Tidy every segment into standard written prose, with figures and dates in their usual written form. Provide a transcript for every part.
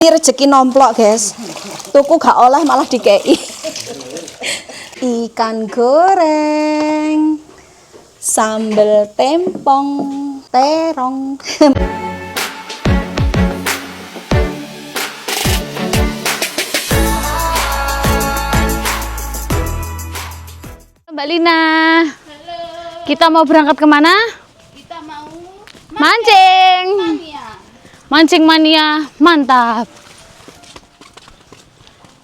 Ini rezeki nomplok, guys. Tuku gak oleh malah dikei. Ikan goreng, sambal tempong, terong. Mbak Lina. Halo. Kita mau berangkat kemana? Kita mau Mancing. mania. Mancing mania, mantap.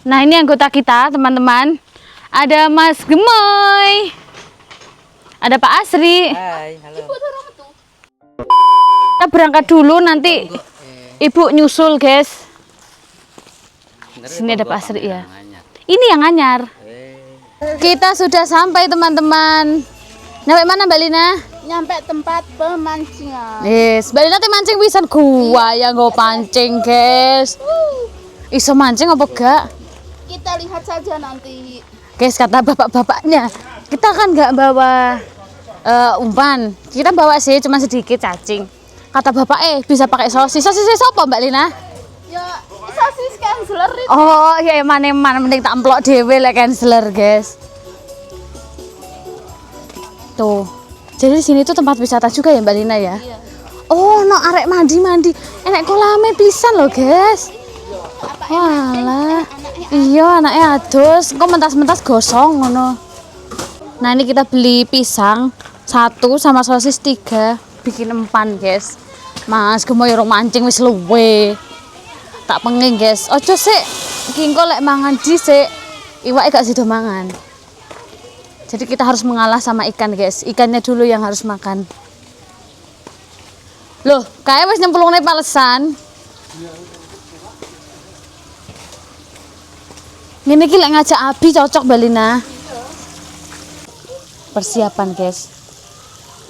Nah, ini anggota kita, teman-teman. Ada Mas Gemoy. Ada Pak Asri. Hai, halo. Kita berangkat dulu, nanti Ibu nyusul, guys. Sini ada Pak Asri ya. Ini yang anyar. Kita sudah sampai, teman-teman. Sampai mana, Mbak Lina? Nyampe tempat pemancingan. Yes, Mbak Lina mancing pisan gua ya nggak pancing, guys. Iso mancing apa enggak? Kita lihat saja nanti. Guys, kata bapak-bapaknya, kita kan nggak bawa umpan. Kita bawa sih cuma sedikit cacing. Kata bapak bisa pakai sosis. Sosis apa, Mbak Lina? Ya, sosis canceler itu. Oh, ya mana mending tak emplok dhewe lek canceler, guys. Tuh. Jadi di sini tuh tempat wisata juga ya, Mbak Lina ya? Iya. Oh, no arek mandi. Enek kolame pisan loh, guys. Walah. Iya, anaknya adus. Kok mentas-mentas gosong ngono. Nah, ini kita beli pisang 1 sama sosis 3, bikin empan, guys. Mas, gemoy ro mancing wis luwe. Tak penging, guys. Ojo sik, iki engko lek mangan dhisik, iwake gak sido mangan. Jadi kita harus mengalah sama ikan, guys. Ikannya dulu yang harus makan. Loh, kayak wis nyemplungne palesan. Ngene iki lek ngajak Abi cocok, Mbak Lina. Persiapan, guys.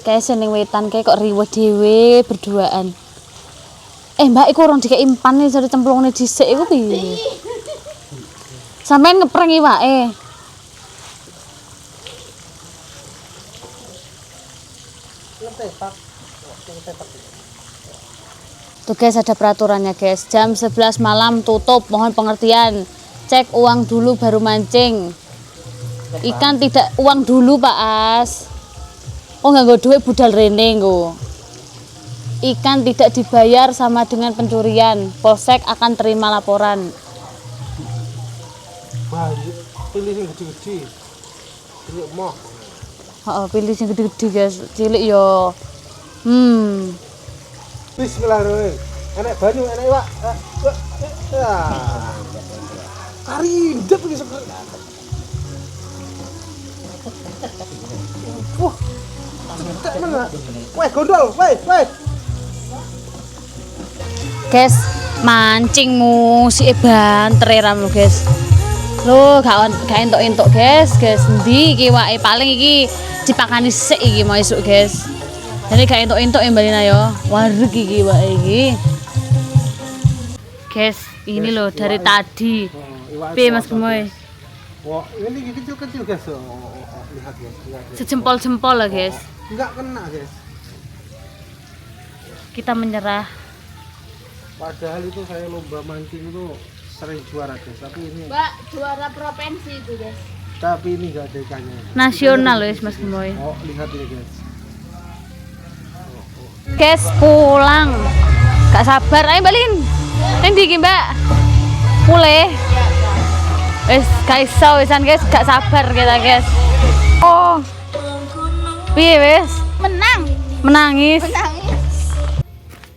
Kayak seneng wetan kayak kok riweh dhewe berduaan. Mbak, iku urung dikek impan nih, jadi cemplungne dhisik iku piye? Sampeyan ngeprank iwake. Tuh guys, ada peraturannya, guys. Jam 11 malam tutup, mohon pengertian. Cek uang dulu baru mancing. Ikan tidak uang dulu, Pak As. Oh, nggak duit budal rene nggo. Ikan tidak dibayar sama dengan pencurian. Polsek akan terima laporan. Pilih yang gede-gede. Pilih emoh. Pilih yang gede-gede, guys. Cilik yo. Bismillahirrahmanirrahim. Enak banyu, enak iwak. Kari ndep iki seger. Wah. Cetek men. Weh, gondol, weh. Guys, mancing musik banter ram lo, guys. Lo gak entuk-entuk, guys. Endi iki wae paling iki dipakani sik iki mau esuk, guys. Jadi gak entuk-entuk ya, Mbak Lina ya. Wareg iki wae iki. Guys, ini loh dari tadi. Piye Mas Gemoy? Wah, ini kecil-kecil, guys. Lihat, guys. Sejempol-jempol lah, guys. Enggak kena, guys. Kita menyerah. Padahal itu saya lomba mancing itu sering juara, guys. Tapi ini Juara provinsi itu, guys. tapi ini enggak ada ikannya. Nasional loh, Mas Gemoy. Oh, lihat ini, guys. Guys, pulang. Gak sabar, ayo Mbak Lin. Endi iki, Mbak? Mulai. Wis gak iso wisan, guys, gak sabar kita, guys. Oh. Piye wis? Menangis.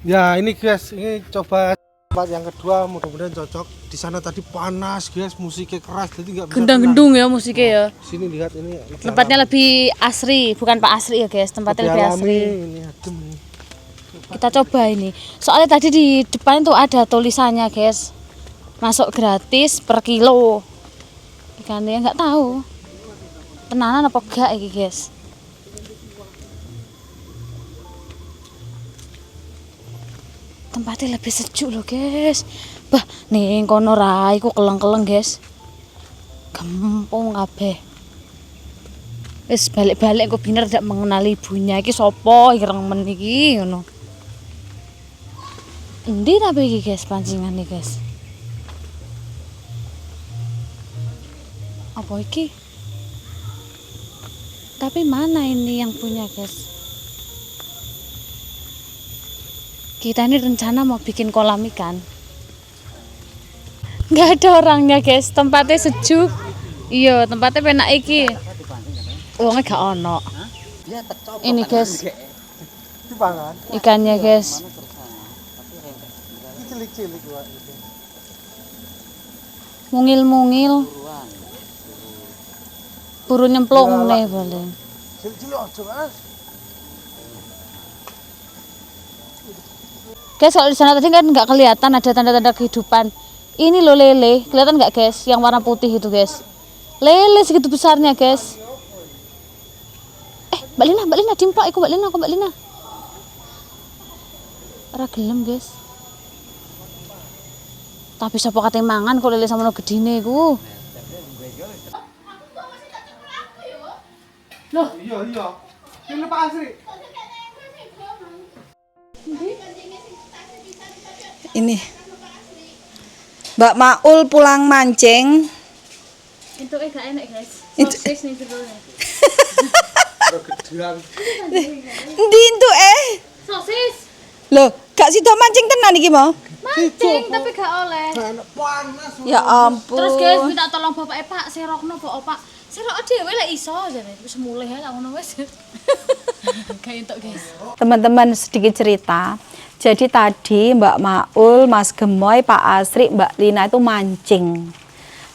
Ya, ini guys, ini coba tempat yang kedua, mudah-mudahan cocok. Di sana tadi panas, guys, musiknya keras, jadi nggak bisa. Gendang-gendung ya musiknya ya. Sini lihat ini. Tempatnya lebih asri, bukan Pak Asri ya, guys. Tempatnya lebih asri. Ini adem nih. Kita coba ini. Soalnya tadi di depan tuh ada tulisannya, guys. Masuk gratis per kilo. Ikannya nggak tahu. Tenanan apa enggak iki, guys. Tempatnya lebih sejuk loh, guys. Bah, nih kono rai ku keleng-keleng, guys. Gempung kabeh. Wis balik-balik kok bener tidak mengenali ibunya. Iki sapa ireng men iki ngono. Endi tapi iki, guys, pancingan nih, guys. Apa iki? Tapi mana ini yang punya, guys? Kita ini rencana mau bikin kolam ikan. Nggak ada orangnya, guys. Tempatnya sejuk. Iya, tempatnya penak iki. Uangnya gak ono. Ini, guys. Ikannya, guys. Cilik-cilik Wak. Mungil-mungil. Buru nyemplung nih boleh. Cilik-cilik aja, Mas. Guys, kalau di sana tadi kan nggak kelihatan ada tanda-tanda kehidupan. Ini loh lele, kelihatan nggak guys? Yang warna putih itu guys. Lele segitu besarnya guys. Mbak Lina dimplok, ikut Mbak Lina. Ora gelem guys. Tapi sapa kate mangan kok lele sama gedine iku. Loh, Iya. Ini Pak Asri. Ini Mbak Maul pulang mancing. entuke gak enak guys. Sosis nih judulnya. Endi entuk Sosis. Loh, gak sida mancing tenan iki mau? Mancing tapi gak oleh. Panas. Ya ampun. Terus guys minta tolong bapake Pak serokno Pak. Serok dhewe lek iso jane wis mulih ae tak ngono wis. Kayak entuk guys. Teman-teman sedikit cerita. Jadi tadi Mbak Maul, Mas Gemoy, Pak Asri, Mbak Lina itu mancing.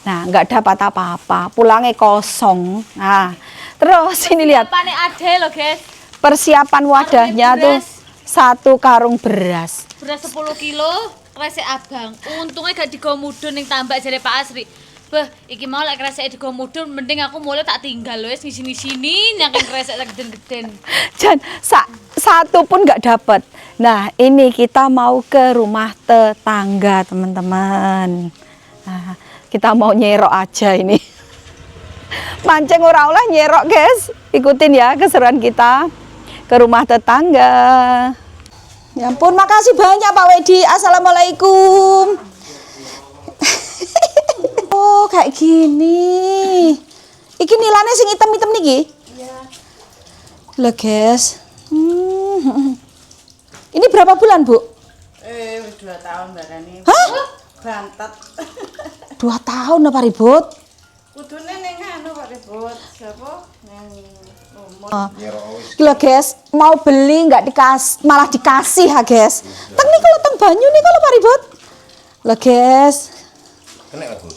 Nah, nggak dapat apa-apa, pulangnya kosong. Nah, terus ini lihat Pane ade lho guys. persiapan wadahnya tuh 1 karung beras. Beras 10 kilo, kresek abang. Untungnya gak digo mudun ning tambak jare Pak Asri. Beh, iki mau lek kresek digo mudun mending aku mulai tak tinggal wis sini-sini nyangking kresek geden-geden. Dan satu pun nggak dapat. Nah, ini kita mau ke rumah tetangga, teman-teman. Nah, kita mau nyerok aja ini. Mancing ora oleh nyerok, guys. Ikutin ya keseruan kita ke rumah tetangga. Ya ampun, makasih banyak Pak Wedi. Assalamualaikum. Oh, kayak gini. Iki nilainya sing hitam-hitam niki? Iya. Lah, guys. Ini berapa bulan, Bu? 2 tahun barani. Hah? Bantet. 2 tahun apa ribut? Kudune ning anu Pak Ribut. Siapa? Nang umur. Gila guys, mau beli nggak malah dikasih ya guys. Teng nih kalau teng banyu nih kalau Pak Ribut. Lah guys. Kena lah, Bu.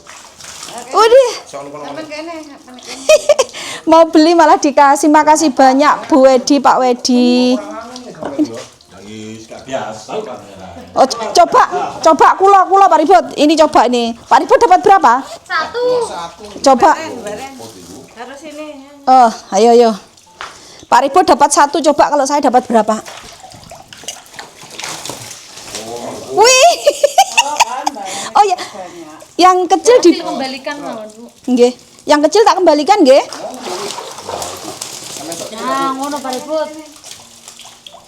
Waduh. Sampeyan kene, sampeyan kene. Mau beli malah dikasih. Makasih banyak Bu Wedi, Pak Wedi. Lagi gak biasa kan. Oh, coba kula Pak Ribut. Ini coba nih. Pak Ribut dapat berapa? 1. Coba. Harus ini. Oh, ayo. Pak Ribut dapat 1, coba kalau saya dapat berapa? Wih. Oh ya. Yang kecil Kembalikan mawon, Bu. nggih. Yang kecil tak kembalikan nggih. Ya, ngono Pak Ribut.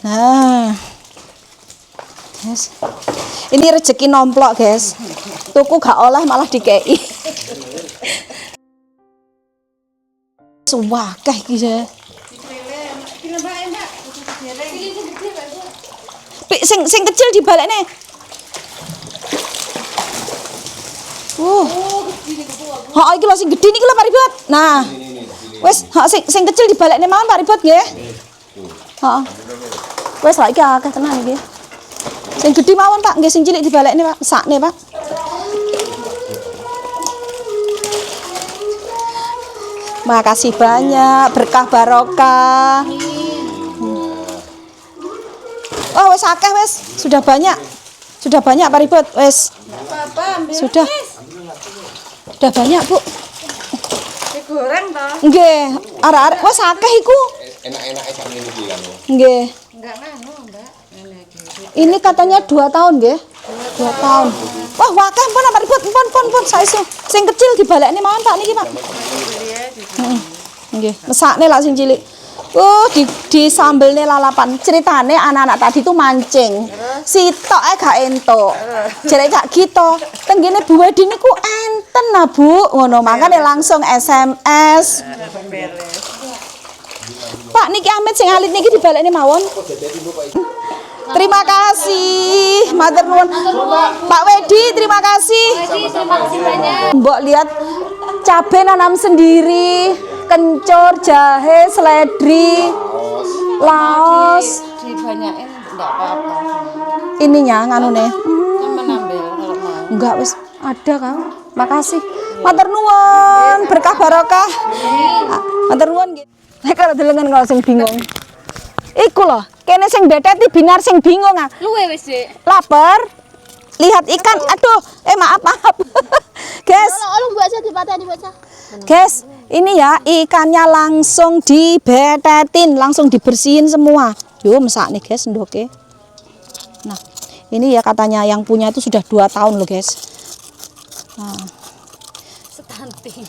Nah. Guys. Ini rezeki nomplok, guys. Tuku gak oleh malah dikei. Suwakeh iki ya. Sing kecil dibalekne. Heeh, iki lho sing gedhe niki lho Pak Ribut. Nah. Wis, sing kecil dibalekne mawon Pak Ribut nggih. Heeh. Wis lha iki akeh tenan iki. Sing gedhe mawon Pak, nggih sing cilik dibalekne Pak, sakne Pak. Makasih banyak, berkah barokah. Oh, wis akeh wis, sudah banyak. Sudah banyak Pak Ribut, wis. Sudah. Sudah banyak, Bu. Digoreng toh? Nggih, arek-arek wis akeh iku. Enak-enak sak ngene iki kan. Nggih. Enggak nganu, Mbak. Ngene iki. Ini katanya 2 tahun nggih. 2 tahun. Wah, wakeh pun Pak Ribut, pun saestu. Sing kecil dibalekne mawon Pak niki, Pak. Heeh. Nggih, mesakne lak sing cilik. Di sambelne lalapan. Ceritane anak-anak tadi tuh mancing. Sitok gak entuk. Jere gak gitu. Tenggene Bu Wedi niku enten kena Bu, ngono makane langsung SMS. Pak niki Amit sing alit niki dibalekne mawon. Terima kasih, matur nuwun. Pak Wedi, terima kasih. Mbok lihat cabai nanam sendiri, kencur, jahe, seledri, laos. Dibanyain enggak apa-apa. Ininya nganune. Sama nambel kalau mau. Enggak wis ada Kang. Makasih. Matur nuwun, berkah barokah. Matur nuwun nggih. Nek kalau delengen kalau sing bingung. Iku loh, kene sing beteti binar sing bingung ah. Luwe wis, Dik. Lapar. Lihat ikan. Aduh, maaf. Guys, Kalau baca dipateni baca. guys, ini ya ikannya langsung dibetetin, langsung dibersihin semua. Yo, mesak nih guys, ndoke. Nah, ini ya katanya yang punya itu sudah 2 tahun loh guys. Nah. Stunting.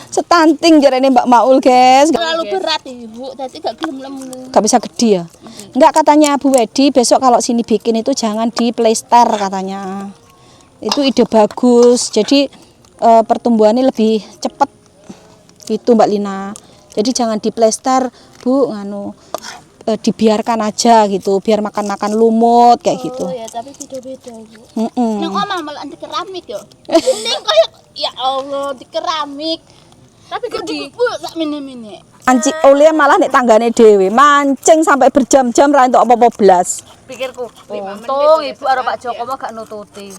Stunting jarene Mbak Maul guys. Terlalu berat Ibu, tadi gak gelem lemu. Gak bisa gede ya. Enggak, katanya Bu Wedi besok kalau sini bikin itu jangan di plester katanya. Itu ide bagus. Jadi pertumbuhannya lebih cepat. Itu Mbak Lina. Jadi jangan di plester Bu, dibiarkan aja gitu, biar makan-makan lumut kayak gitu. Oh ya, tapi beda-beda Ibu. Mm-mm. Nang omah malah di keramik yo. Mending koyo ya Allah di keramik. Tapi gede Bu sak mini-mini. Mancing oleh malah nek tanggane dhewe, mancing sampai berjam-jam ra entuk apa-apa blas. Pikirku, untung Ibu karo Pak Joko mah gak nututi.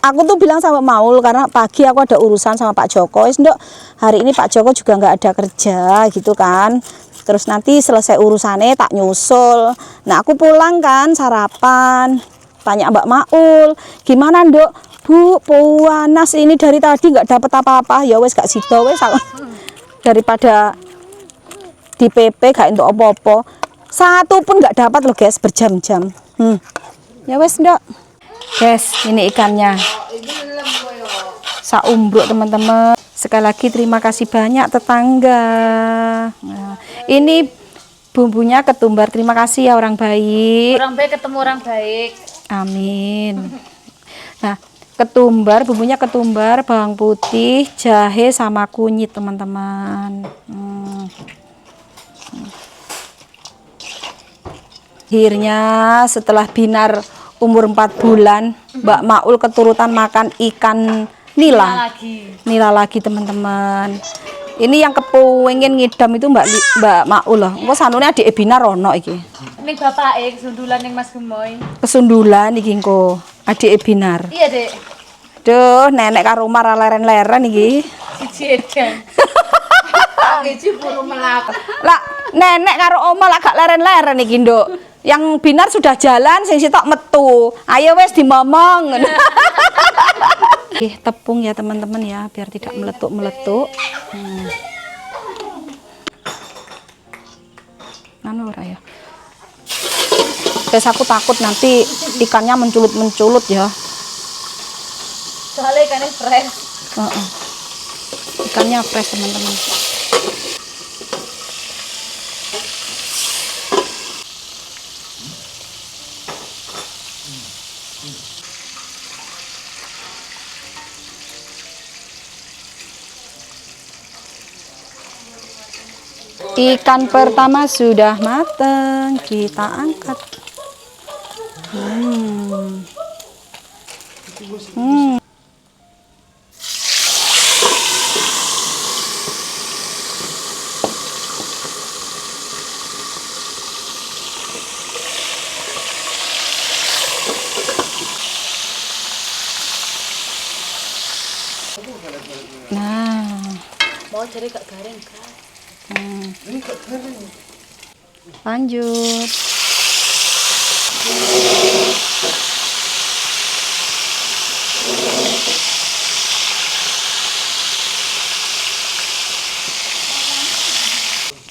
Aku tuh bilang sama Maul karena pagi aku ada urusan sama Pak Joko. Wis nduk, hari ini Pak Joko juga nggak ada kerja gitu kan. Terus nanti selesai urusannya tak nyusul. Nah aku pulang kan sarapan. Tanya Mbak Maul, gimana Nduk? Bu, panas ini dari tadi nggak dapat apa-apa. Ya wes gak sido wes. Daripada di PP gak untuk apa-apa. Satu pun nggak dapat loh guys, berjam-jam. Ya wes Nduk. Guys, ini ikannya. Saumbruk teman-teman. Sekali lagi terima kasih banyak tetangga. Nah, ini bumbunya ketumbar. Terima kasih ya orang baik. Orang baik ketemu orang baik. Amin. Nah, ketumbar, bumbunya ketumbar, bawang putih, jahe sama kunyit teman-teman. Akhirnya setelah Binar umur 4 bulan, Mbak Maul keturutan makan ikan nila. Nila lagi teman-teman. Ini yang kepengen ngidam itu Mbak Maul loh. Engko sanune adik Binar ono iki. Ning bapake kesundulan ning Mas Gemoy. Kesundulan iki engko adik Binar. Iya, Dek. Duh, nenek karo omah ra leren-leren iki. Siji edan. Siji buru melak. Lah, nenek karo omah lak gak leren-leren iki, Nduk. Yang Binar sudah jalan, sing sitok metu. Ayo wes dimomong. Tepung ya teman-teman ya, biar tidak meletuk-meletuk. Anu ora ya. Guys, aku takut nanti ikannya menculut-menculut ya. Soalnya ikannya fresh. Ikannya fresh teman-teman. Ikan pertama sudah matang, kita angkat. Nah, Mau cari gak garing kan? lanjut.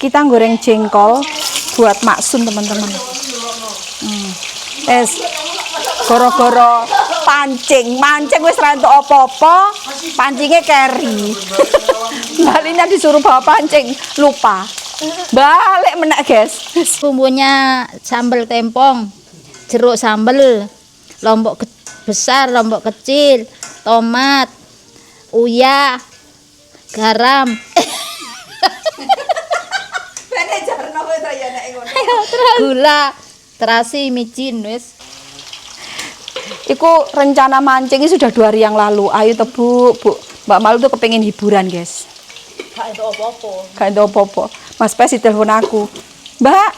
Kita goreng jengkol buat Maksun teman-teman. Goro-goro mancing wis ra entuk apa-apa, pancingnya keri. Balinya disuruh bawa pancing, lupa. Balik menek, guys. Bumbunya sambal tempong, jeruk sambal, lombok besar, lombok kecil, tomat, uyah, garam. Gula, terasi, micin wis. Iku rencana mancingnya sudah 2 hari yang lalu. Ayo tebu, Bu. Mbak Malu tuh kepengen hiburan, guys. Gak ada apa-apa. Gak ada apa-apa. Mas Pes telepon aku. Mbak,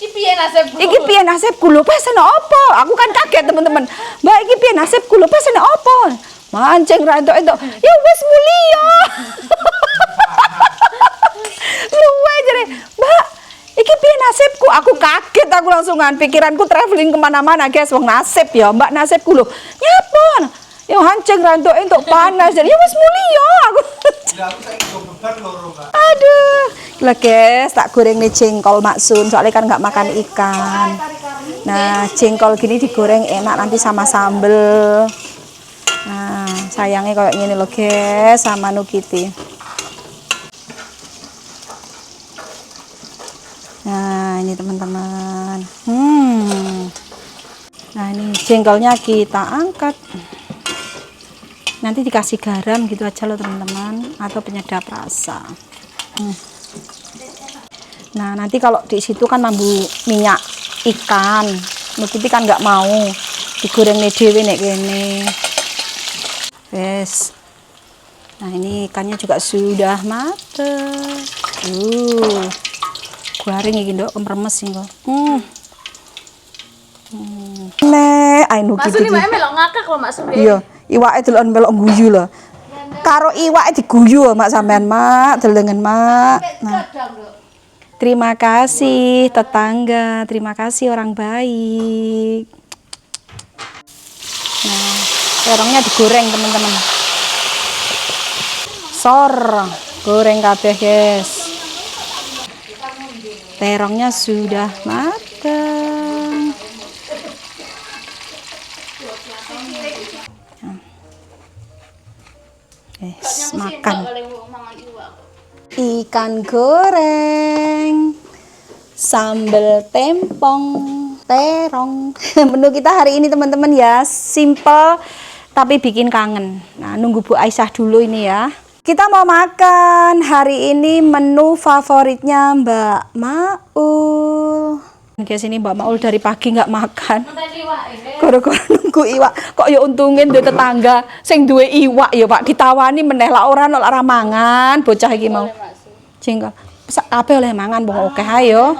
Iki piye nasibku? iki piye nasibku lho, pesen apa? Aku kan kaget, teman-teman. Mbak, iki piye nasibku lho, pesen apa? Mancing ra entuk-entuk. Ya wis mulia. Luwe jare, Mbak, iki piye nasibku? Aku kaget, aku langsungan pikiranku traveling kemana-mana, guys. Wong nasib ya, Mbak, nasibku lho. Nyapa? Ya hancing ra entuk-entuk panas. Jadi ya wis mulia aku. Ya aku saiki go beban loro, Mbak. Aduh, lah guys, tak goreng nih jengkol Maksun, soalnya kan nggak makan ikan. Nah, jengkol gini digoreng enak nanti sama sambel. Nah, sayangnya kayak gini loh guys, sama Nukiti. Nah, ini teman-teman. Nah, ini jengkolnya kita angkat. Nanti dikasih garam gitu aja loh teman-teman, atau penyedap rasa. Nah, nanti kalau di situ kan mambu minyak ikan. Nukiti kan nggak mau digoreng nih dewe nek kene. Wes. Nah, ini ikannya juga sudah mateng. Garing iki nduk kemremes sing kok. Ayo Nukiti. Maksudnya mbak melok ngakak loh Mak Sumbe. Iya, iwake delok melok guyu lho. Karo iwake diguyu Mak sampean Mak, delengen Mak. Nah. Terima kasih tetangga, terima kasih orang baik. Nah, terongnya digoreng teman-teman. Sor, goreng kabeh guys. Terongnya sudah matang. Makan ikan goreng sambal tempong terong. Menu kita hari ini teman-teman ya, simple tapi bikin kangen. Nah, nunggu Bu Aisyah dulu ini ya. Kita mau makan hari ini menu favoritnya Mbak Maul. Guys, ini Mbak Maul dari pagi nggak makan. Gara-gara nunggu iwak. Kok ya untungin duwe tetangga sing duwe iwak ya Pak, ditawani meneh lak ora mangan bocah iki mau. Jengkol. Kabeh oleh mangan wong akeh ayo.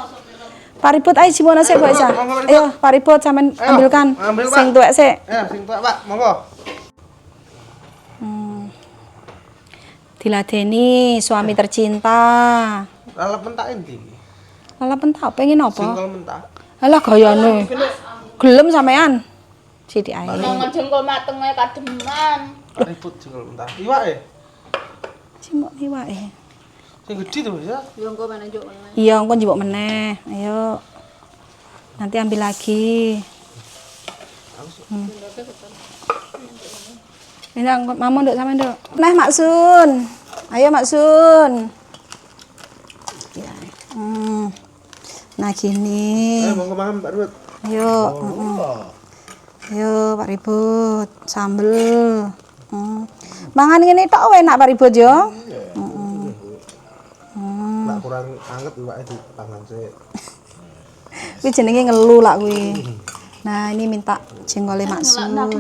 Pariput ae jimono sik Mbak Isa. Ayo pariput sampean ambilkan. Sing tuwek sik. Ya, sing tuwek, Pak. Monggo. Diladeni suami tercinta. Lalap mentak endi? Lalap mentah pengen apa? Jengkol mentah. Alah gayane. Gelem sampean. Sithik ae. Mangan jengkol mateng ae kademen. Ribut jengkol mentah. Iwake. Cimok iwake. Sing gedhi to, ya. Iya, engko njupuk meneh. Ayo. Nanti ambil lagi. Ini mama nduk sampean nduk. Nah, Maksun. Ayo Maksun. Ya. Nah, gini. Ayo monggo mangan Pak Ribut. Ayo. Ayo Pak Ribut, sambel. Mangan ngene tok enak Pak Ribut yo. Lah kurang anget iwake dipangan sik. Kuwi jenenge ngelu lak kuwi. Nah, ini minta jengkole Maksun. Nah, oke.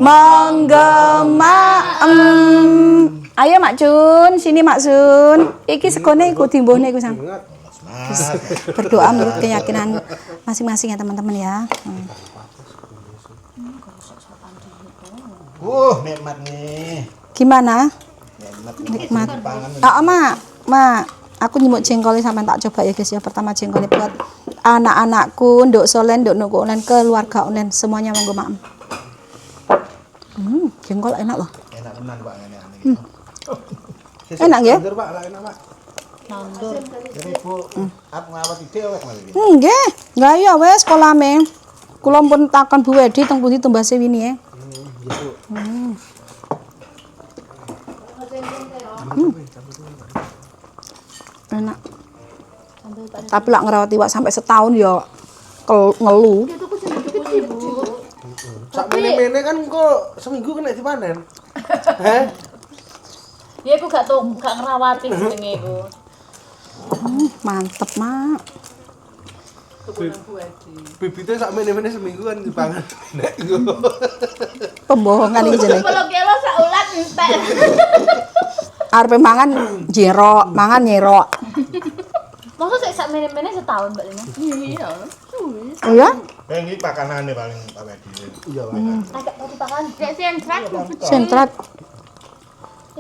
Monggo Mak. Ayo Mak Jun, sini Mak Sun. Iki segone iku dimbuhne iku Sang. Berdoa menurut keyakinan masing-masing ya teman-teman ya. Nikmat nih. Gimana? Nikmat. Mak. Aku nyemuk jengkolnya sampai tak coba ya guys ya. Pertama jengkolnya buat anak-anakku, nduk Solen, nduk Nuku Online, keluarga online semuanya monggo Mak. Jengkol enak loh. Enak tenan Pak ini. Enak ya? Nandur Pak, lah enak Pak. Nandur. Jadi Bu, aku ngawat ide wek Mas iki. Nggih, enggak ya wes kolame. Kula pun takon Bu Wedi teng pundi tumbase wingi ya. Enak. Tapi lak ngerawat iwak sampai setahun ya ngelu. sak mene-mene kan kok seminggu kena dipanen. Heh. Ya aku gak ngerawati jenenge iku. Mantep, Mak. Bibitnya sak mene-mene seminggu kan dipangan. Nek iku. Pembohongan iki jenenge. 10 kilo sak ulat entek. Arepe mangan nyerok. Masa sik sak mene-mene setahun Mbak Lina? Iya. Iya? Ini pakanannya paling awet dhewe. Iya, Agak tadi pakan. Kayak sentrat. Sentrat.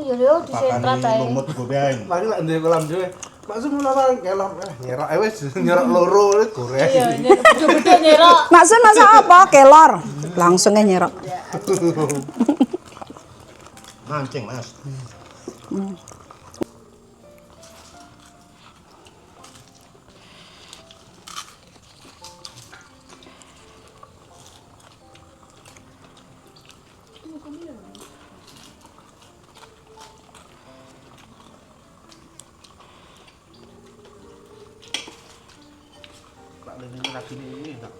Iya lho, di sentrat Pakane ae. lumut godain. Lagi lak ndek kolam dhewe. Maksud mulai kelop nyerok wis nyerok loro goreng. Iya, gede nyerok. Maksud masa apa? Kelor. Langsungnya nyerok. Mancing, Mas. Pak Lene lagi ini enggak.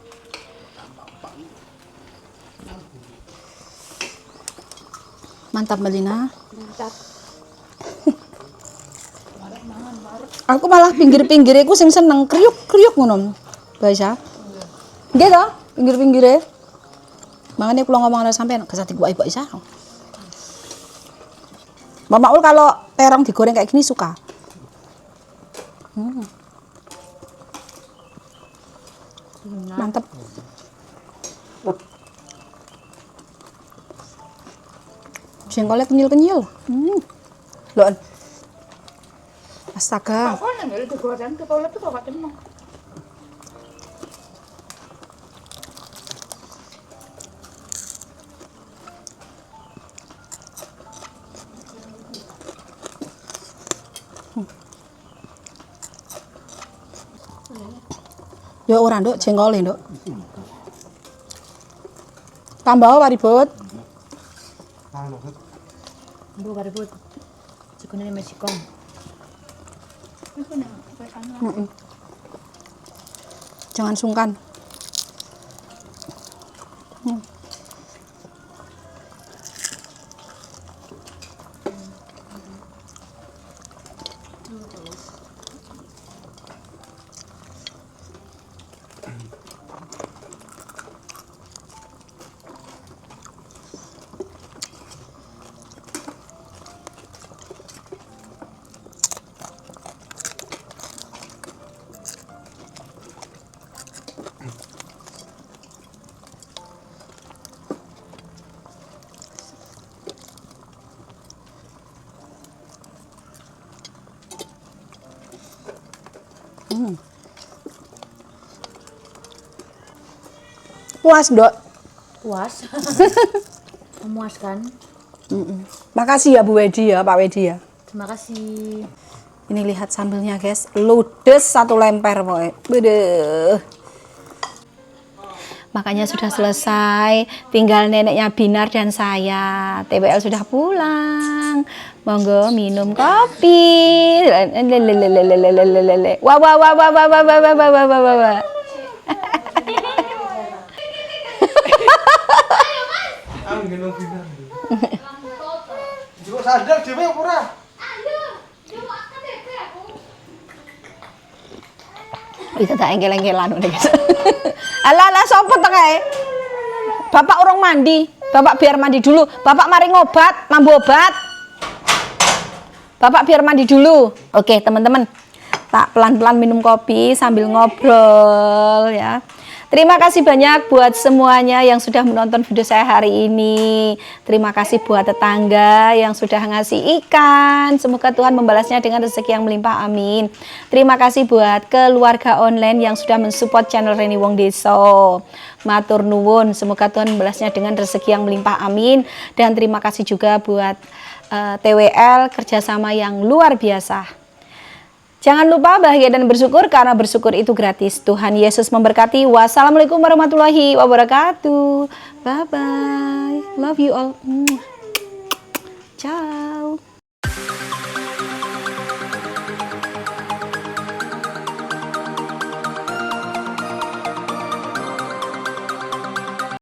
Mantap, Mbak Lina. Aku malah pinggir-pinggire ku sing seneng kriuk-kriuk ngono. Baisa. Nggih to, pinggir-pinggire. Makanya kula ngomong karo sampean, kesati gua Mbak Isa. Mbak Maul kalau terong digoreng kayak gini suka. Mantep. Jengkolnya kenyil-kenyil. Loh. Astaga. Kok nang ngene digoreng ke kolet kok gak tenang. Ya ora, Nduk, jengkole, Nduk. Tambah waribut. Mbok kareput. Cikune mesikong. Jangan sungkan. Puas, Nduk. Puas. Memuaskan. Makasih ya Bu Wedi ya, Pak Wedi ya. Terima kasih. Ini lihat sambelnya, guys. Ludes satu lemper pokoknya. Bedeh. Makanya sudah selesai, tinggal neneknya Binar dan saya. TBL sudah pulang. Monggo minum kopi. Wah wah wah wah wah wah wah wah wah wah wah wah. Anggen Binar. Jero sadar dhewe apa ora? Bisa tak engkel-engkelan udah guys. Alah sapa to kae? Bapak urung mandi. Bapak biar mandi dulu. Bapak mari ngobat, mambu obat. Bapak biar mandi dulu. Oke, teman-teman. Tak pelan-pelan minum kopi sambil ngobrol ya. Terima kasih banyak buat semuanya yang sudah menonton video saya hari ini. Terima kasih buat tetangga yang sudah ngasih ikan. Semoga Tuhan membalasnya dengan rezeki yang melimpah, amin. Terima kasih buat keluarga online yang sudah mensupport channel Reni Wong Deso. Matur nuwun, semoga Tuhan membalasnya dengan rezeki yang melimpah, amin. Dan terima kasih juga buat TWL, kerjasama yang luar biasa. Jangan lupa bahagia dan bersyukur karena bersyukur itu gratis. Tuhan Yesus memberkati. Wassalamualaikum warahmatullahi wabarakatuh. Bye bye. Love you all. Ciao.